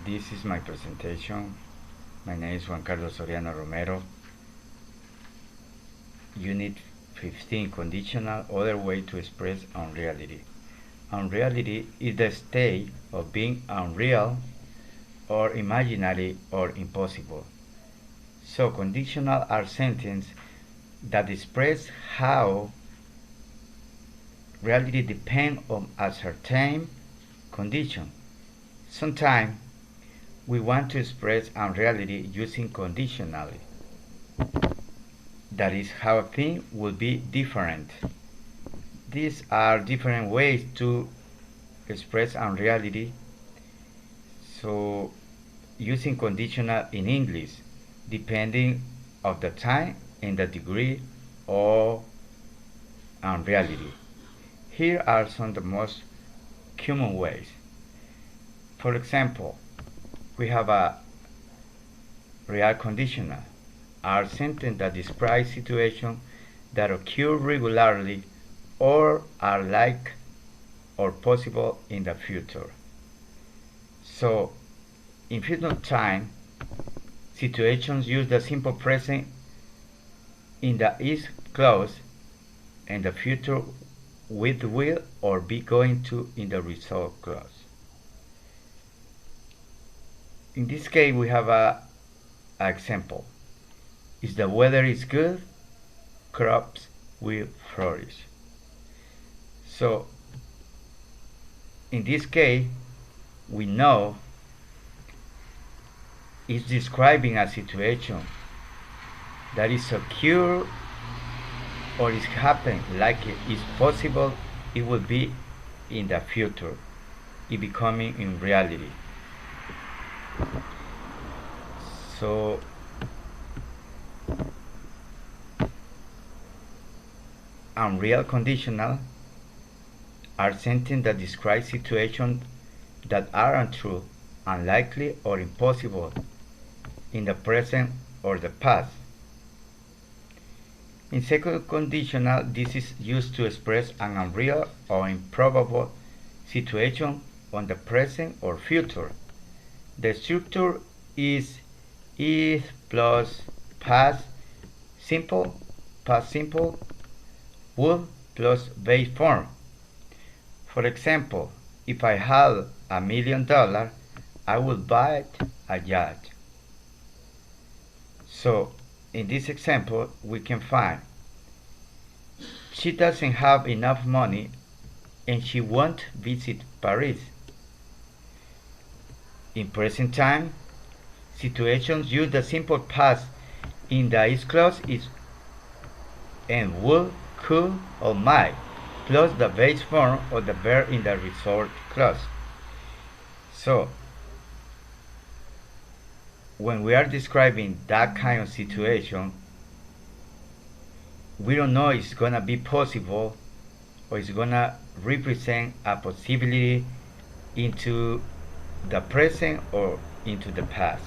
This is my presentation. My name is Juan Carlos Soriano Romero. Unit 15, conditional, other way to express unreality. Unreality is the state of being unreal or imaginary or impossible. So conditional are sentences that express how reality depends on a certain condition. Sometimes we want to express unreality using conditionally. That is how a thing will be different. These are different ways to express unreality. So using conditional in English, depending of the time and the degree of unreality. Here are some of the most common ways. For example, we have a real conditional, are sentences that describe situations that occur regularly or are like or possible in the future. So, in future time, situations use the simple present in the is clause and the future with will or be going to in the result clause. In this case, we have a example. If the weather is good, crops will flourish. So, in this case, we know it's describing a situation that is secure or is happening, like it is possible it will be in the future, it becoming in reality. So unreal conditional are sentences that describe situations that are untrue, unlikely, or impossible in the present or the past. In second conditional, this is used to express an unreal or improbable situation on the present or future. The structure is is plus past simple, would plus base form. For example, if I had $1 million, I would buy a yacht. So, in this example, we can find she doesn't have enough money and she won't visit Paris. In present time, situations use the simple past in the is clause is and would, could, or might, plus the base form of the verb in the result clause. So, when we are describing that kind of situation, we don't know if it's gonna be possible or it's gonna represent a possibility into the present or into the past.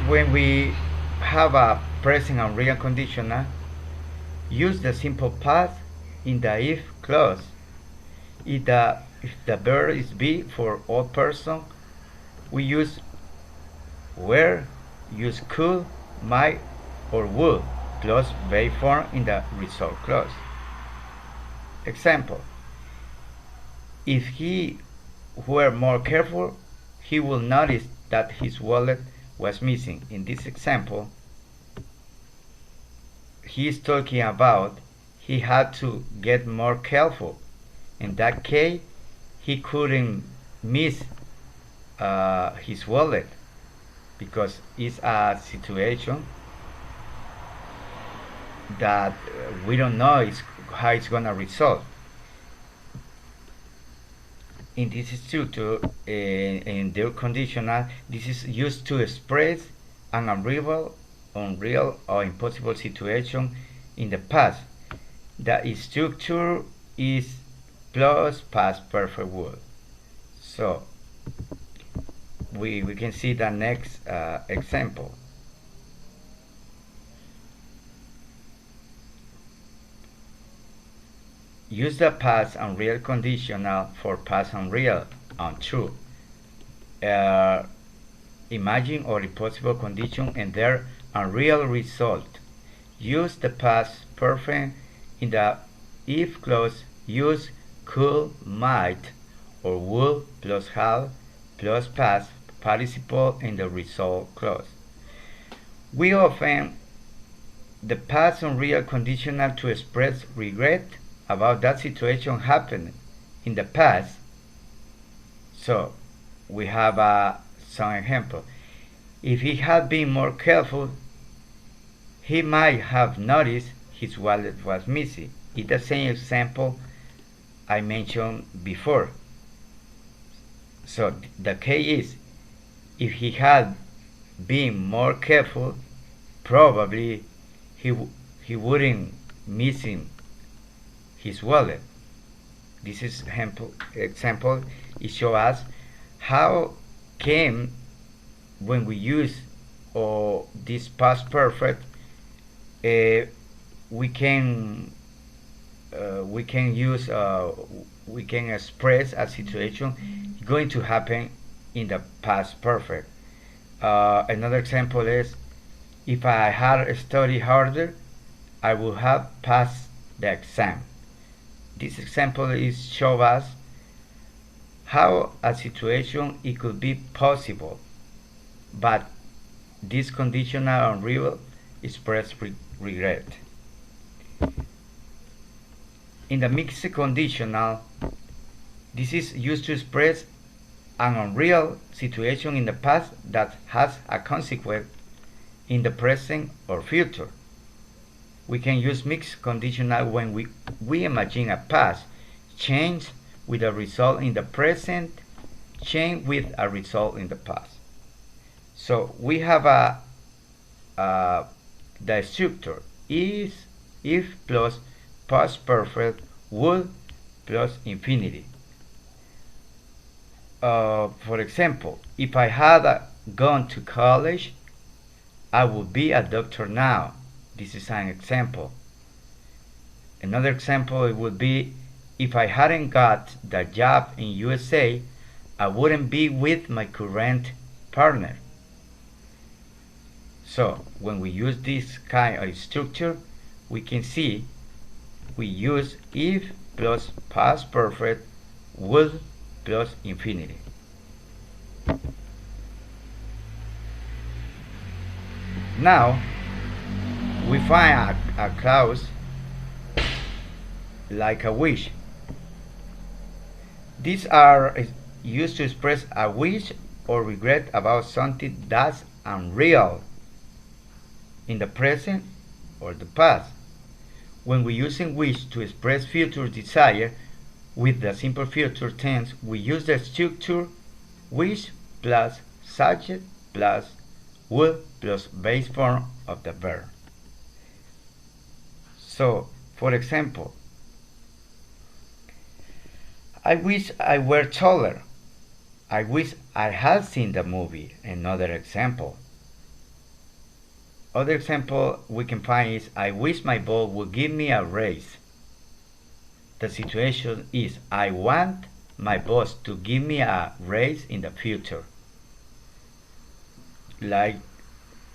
When we have a present unreal conditional, use the simple past in the if clause. If the verb is be for all person, we use were, use could, might, or would, plus base form in the result clause. Example: if he were more careful, he will notice that his wallet was missing. In this example, he is talking about he had to get more careful. In that case, he couldn't miss his wallet because it's a situation that we don't know how it's gonna result. In this structure, in their conditional, this is used to express an unreal or impossible situation in the past. The structure is plus past perfect would. So we can see the next example. use the past unreal conditional for past unreal untrue. Uh, Imagine or possible condition and their unreal result. Use the past perfect in the if clause. Use could, might, or would plus have plus past participle in the result clause. We often the past unreal conditional to express regret about that situation happened in the past. So we have some example. If he had been more careful, he might have noticed his wallet was missing. It's the same example I mentioned before. So the case is, if he had been more careful, probably he wouldn't missing his wallet. This is example. It shows us how can when we use this past perfect, we can use we can express a situation going to happen in the past perfect. Another example is, if I had studied harder, I would have passed the exam. This example is show us how a situation it could be possible, but this conditional unreal express regret. In the mixed conditional, this is used to express an unreal situation in the past that has a consequence in the present or future. We can use mixed conditional when we imagine a past change with a result in the present, change with a result in the past. So we have the structure is if plus past perfect would plus infinity. For example, if I had gone to college, I would be a doctor now. This is an example. Another example it would be, if I hadn't got the job in USA, I wouldn't be with my current partner. So when we use this kind of structure, we can see we use if plus past perfect would plus infinity. Now we find a clause like a wish. These are used to express a wish or regret about something that's unreal in the present or the past. When we using wish to express future desire with the simple future tense, we use the structure wish plus subject plus would plus base form of the verb. So, for example, I wish I were taller. I wish I had seen the movie. Another example. Other example we can find is, I wish my boss would give me a raise. The situation is, I want my boss to give me a raise in the future. Like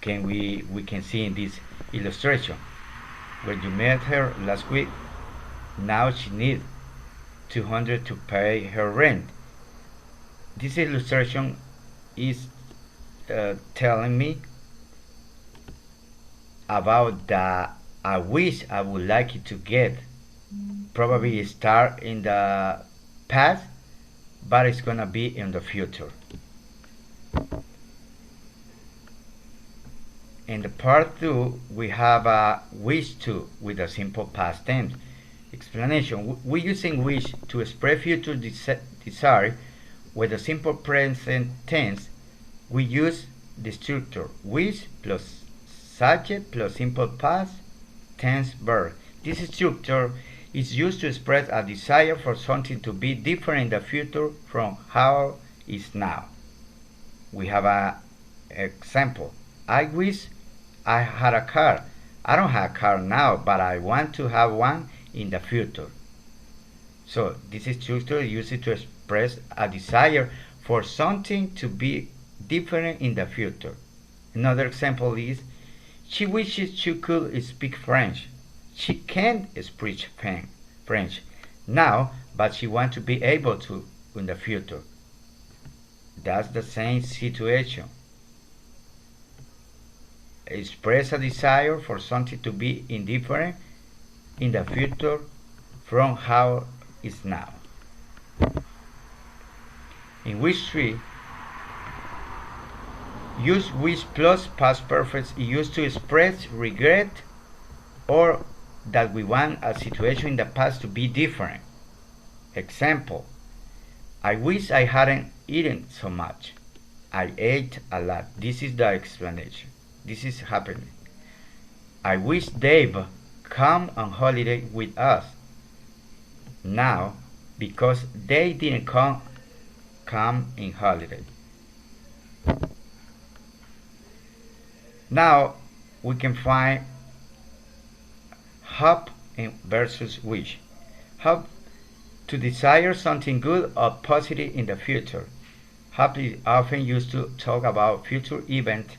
we can see in this illustration. When you met her last week, now she needs $200 to pay her rent. This illustration is telling me about the I wish I would like it to get. Probably start in the past, but it's gonna be in the future. In the part 2, we have a wish to with a simple past tense. Explanation. We're using wish to express future desire with a simple present tense. We use the structure wish plus subject plus simple past tense verb. This structure is used to express a desire for something to be different in the future from how it is now. We have an example. I wish I had a car. I don't have a car now, but I want to have one in the future. So this structure is used to express a desire for something to be different in the future. Another example is, she wishes she could speak French. She can't speak French now, but she wants to be able to in the future. That's the same situation. Express a desire for something to be indifferent in the future from how it is now. In wish 3, use wish plus past perfect is used to express regret or that we want a situation in the past to be different. Example, I wish I hadn't eaten so much. I ate a lot. This is the explanation. This is happening. I wish Dave come on holiday with us now because they didn't come in holiday. Now we can find hope versus wish. Hope, to desire something good or positive in the future. Hope is often used to talk about future events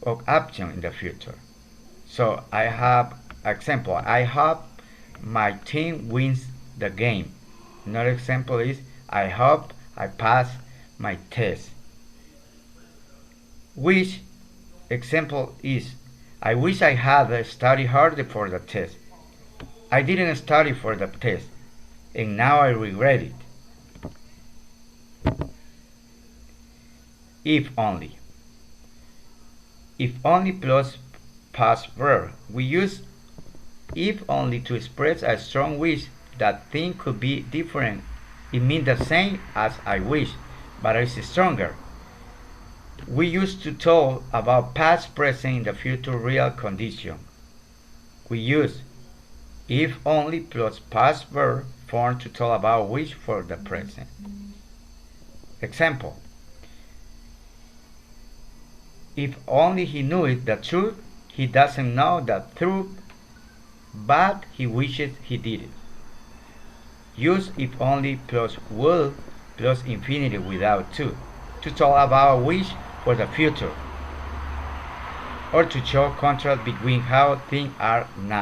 or action in the future. So I have example. I hope my team wins the game. Another example is, I hope I pass my test. Wish example is, I wish I had studied harder for the test. I didn't study for the test, and now I regret it. If only. If only plus past verb. We use if only to express a strong wish that things could be different. It means the same as I wish, but it's stronger. We used to talk about past, present, and the future real condition. We use if only plus past verb form to talk about wish for the present. Example, if only he knew it, the truth, he doesn't know the truth, but he wishes he did it. Use if only plus will plus infinitive without to talk about wish for the future, or to show contrast between how things are now.